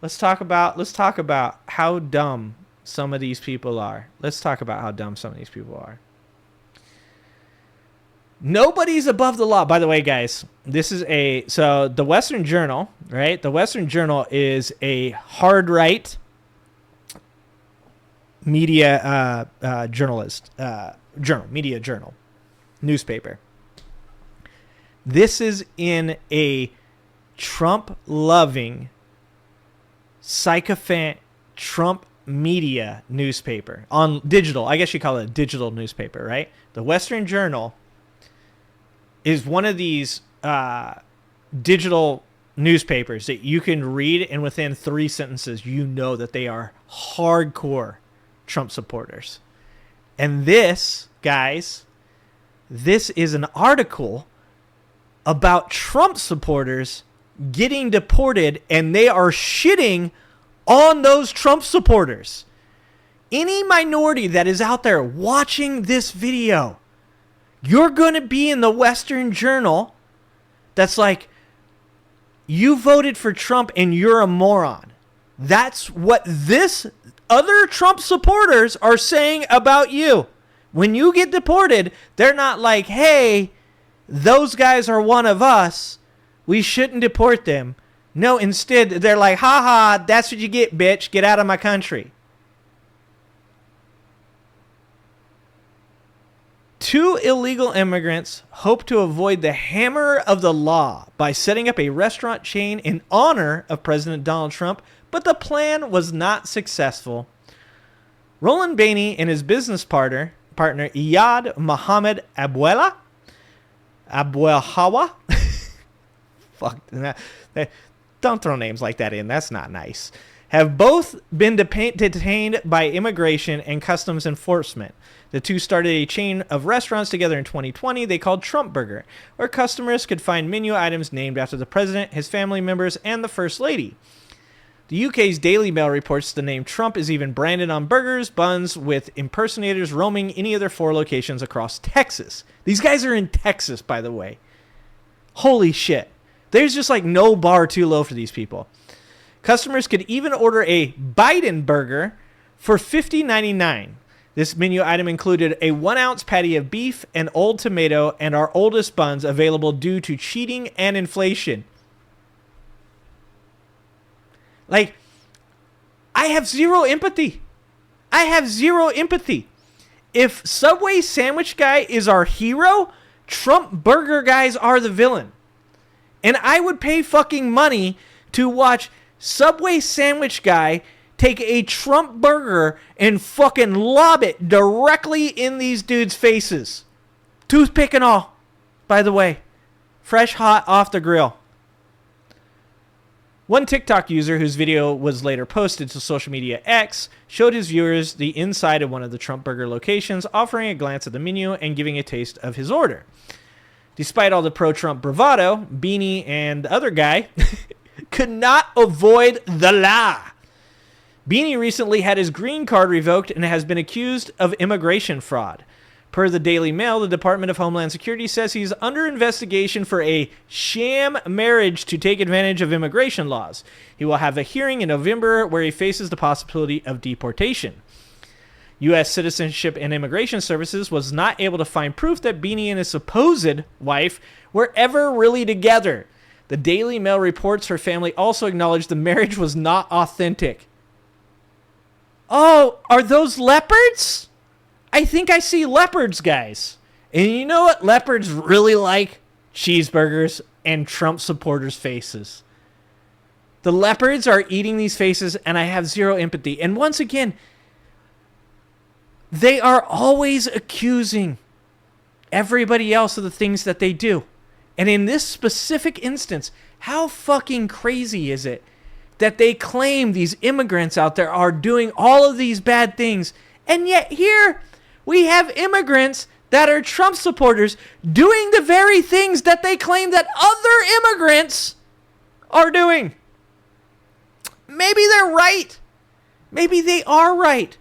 Let's talk about how dumb some of these people are. Let's talk about how dumb some of these people are. Nobody's above the law. By the way, guys, so the Western Journal, right? The Western Journal is a hard right media journal, newspaper. This is in a Trump-loving, sycophant Trump media newspaper on digital. I guess you call it a digital newspaper, right? The Western Journal is one of these digital newspapers that you can read, and within 3 sentences, you know that they are hardcore Trump supporters. And this, guys, this is an article about Trump supporters getting deported, and they are shitting on those Trump supporters. Any minority that is out there watching this video, you're going to be in the Western Journal that's like, you voted for Trump and you're a moron. That's what this other Trump supporters are saying about you. When you get deported, they're not like, hey, those guys are one of us, we shouldn't deport them. No, instead, they're like, haha, that's what you get, bitch. Get out of my country. 2 illegal immigrants hope to avoid the hammer of the law by setting up a restaurant chain in honor of President Donald Trump, but the plan was not successful. Roland Bainey and his business partner Iyad Mohammed Abuelhawa. Fuck. Don't throw names like that in. That's not nice. Have both been detained by immigration and customs enforcement. The two started a chain of restaurants together in 2020 they called Trump Burger, where customers could find menu items named after the president, his family members, and the First Lady. The UK's Daily Mail reports the name Trump is even branded on burgers, buns, with impersonators roaming any of their 4 locations across Texas. These guys are in Texas, by the way. Holy shit. There's just like no bar too low for these people. Customers could even order a Biden burger for $50.99. This menu item included a 1-ounce patty of beef, an old tomato, and our oldest buns available due to cheating and inflation. Like, I have zero empathy. If Subway sandwich guy is our hero, Trump burger guys are the villain. And I would pay fucking money to watch Subway sandwich guy take a Trump burger and fucking lob it directly in these dudes' faces. Toothpick and all, by the way. Fresh, hot, off the grill. One TikTok user whose video was later posted to social media X showed his viewers the inside of one of the Trump burger locations, offering a glance at the menu and giving a taste of his order. Despite all the pro-Trump bravado, Beanie and the other guy could not avoid the law. Beanie recently had his green card revoked and has been accused of immigration fraud. Per the Daily Mail, the Department of Homeland Security says he's under investigation for a sham marriage to take advantage of immigration laws. He will have a hearing in November where he faces the possibility of deportation. U.S. Citizenship and Immigration Services was not able to find proof that Beanie and his supposed wife were ever really together. The Daily Mail reports her family also acknowledged the marriage was not authentic. Oh, are those leopards? I think I see leopards, guys. And you know what leopards really like? Cheeseburgers and Trump supporters' faces. The leopards are eating these faces, and I have zero empathy. And once again, they are always accusing everybody else of the things that they do. And in this specific instance, how fucking crazy is it that they claim these immigrants out there are doing all of these bad things, and yet here we have immigrants that are Trump supporters doing the very things that they claim that other immigrants are doing. Maybe they're right. Maybe they are right.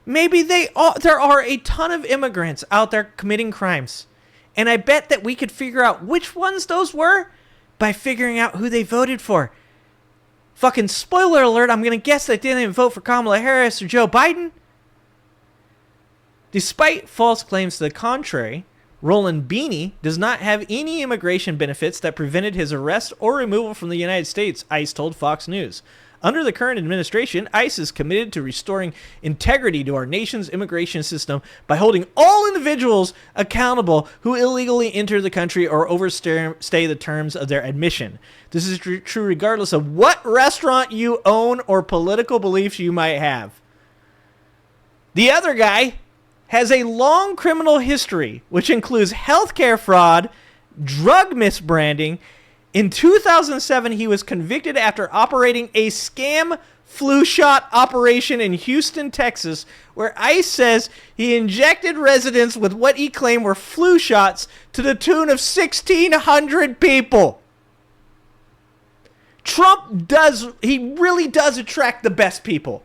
Maybe there are a ton of immigrants out there committing crimes. And I bet that we could figure out which ones those were by figuring out who they voted for. Fucking spoiler alert, I'm going to guess they didn't even vote for Kamala Harris or Joe Biden. Despite false claims to the contrary, Roland Beeney does not have any immigration benefits that prevented his arrest or removal from the United States, ICE told Fox News. Under the current administration, ICE is committed to restoring integrity to our nation's immigration system by holding all individuals accountable who illegally enter the country or overstay the terms of their admission. This is true regardless of what restaurant you own or political beliefs you might have. The other guy has a long criminal history, which includes healthcare fraud, drug misbranding. In 2007, he was convicted after operating a scam flu shot operation in Houston, Texas, where ICE says he injected residents with what he claimed were flu shots to the tune of 1,600 people. Trump really does attract the best people.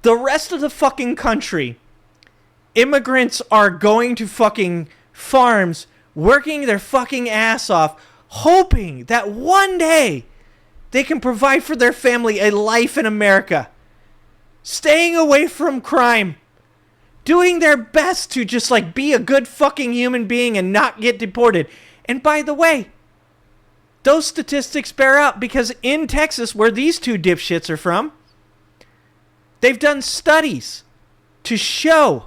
The rest of the fucking country, immigrants are going to fucking farms, working their fucking ass off, hoping that one day they can provide for their family a life in America, staying away from crime, doing their best to just like be a good fucking human being and not get deported. And by the way, those statistics bear out because in Texas, where these two dipshits are from, they've done studies to show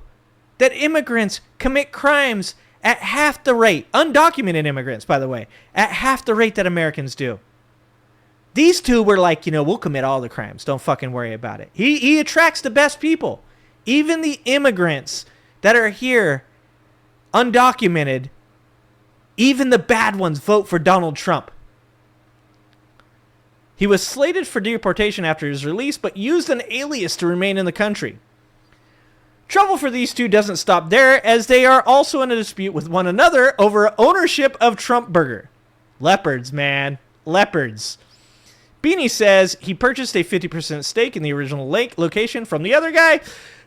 that immigrants commit crimes at half the rate, undocumented immigrants, by the way, at half the rate that Americans do. These two were like, we'll commit all the crimes. Don't fucking worry about it. He attracts the best people. Even the immigrants that are here, undocumented, even the bad ones vote for Donald Trump. He was slated for deportation after his release, but used an alias to remain in the country. Trouble for these two doesn't stop there, as they are also in a dispute with one another over ownership of Trump Burger. Leopards, man. Leopards. Beeney says he purchased a 50% stake in the original location from the other guy,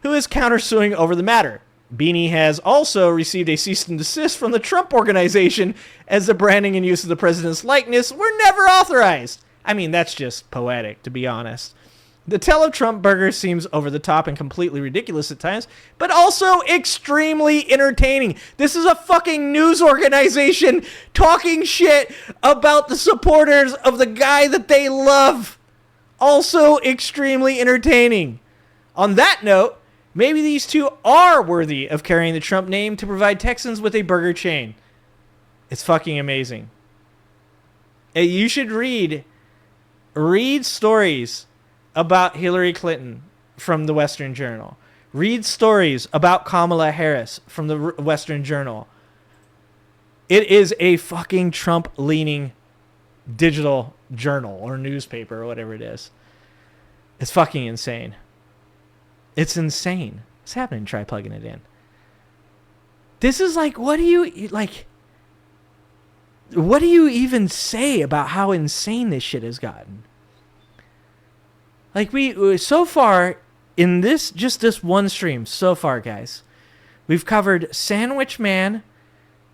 who is countersuing over the matter. Beeney has also received a cease and desist from the Trump Organization, as the branding and use of the president's likeness were never authorized. I mean, that's just poetic, to be honest. The tale of Trump Burger seems over the top and completely ridiculous at times, but also extremely entertaining. This is a fucking news organization talking shit about the supporters of the guy that they love. Also extremely entertaining. On that note, maybe these two are worthy of carrying the Trump name to provide Texans with a burger chain. It's fucking amazing. Hey, you should read stories about Hillary Clinton from the Western Journal. Read stories about Kamala Harris from the Western Journal. It is a fucking Trump-leaning digital journal or newspaper or whatever it is. It's fucking insane. It's insane. What's happening? Try plugging it in. This is like, what do you even say about how insane this shit has gotten? Like, so far, in this one stream, so far, guys, we've covered Sandwich Man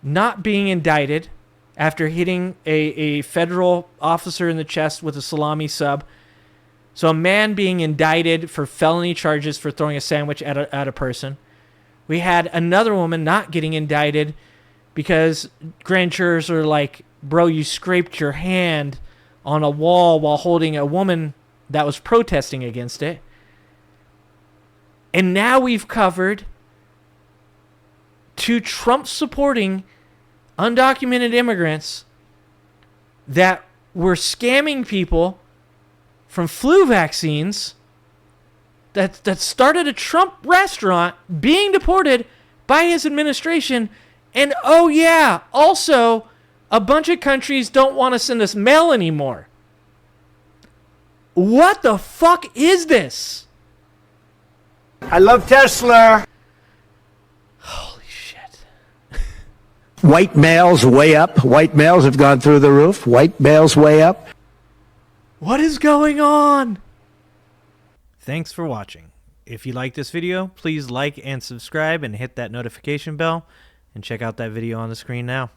not being indicted after hitting a federal officer in the chest with a salami sub. So a man being indicted for felony charges for throwing a sandwich at a person. We had another woman not getting indicted because grand jurors are like, bro, you scraped your hand on a wall while holding a woman that was protesting against it. And now we've covered two Trump-supporting undocumented immigrants that were scamming people from flu vaccines that started a Trump restaurant being deported by his administration. And oh yeah, also a bunch of countries don't want to send us mail anymore. What the fuck is this? I love Tesla. Holy shit. White males way up. White males have gone through the roof. White males way up. What is going on? Thanks for watching. If you like this video, please like and subscribe and hit that notification bell, and check out that video on the screen now.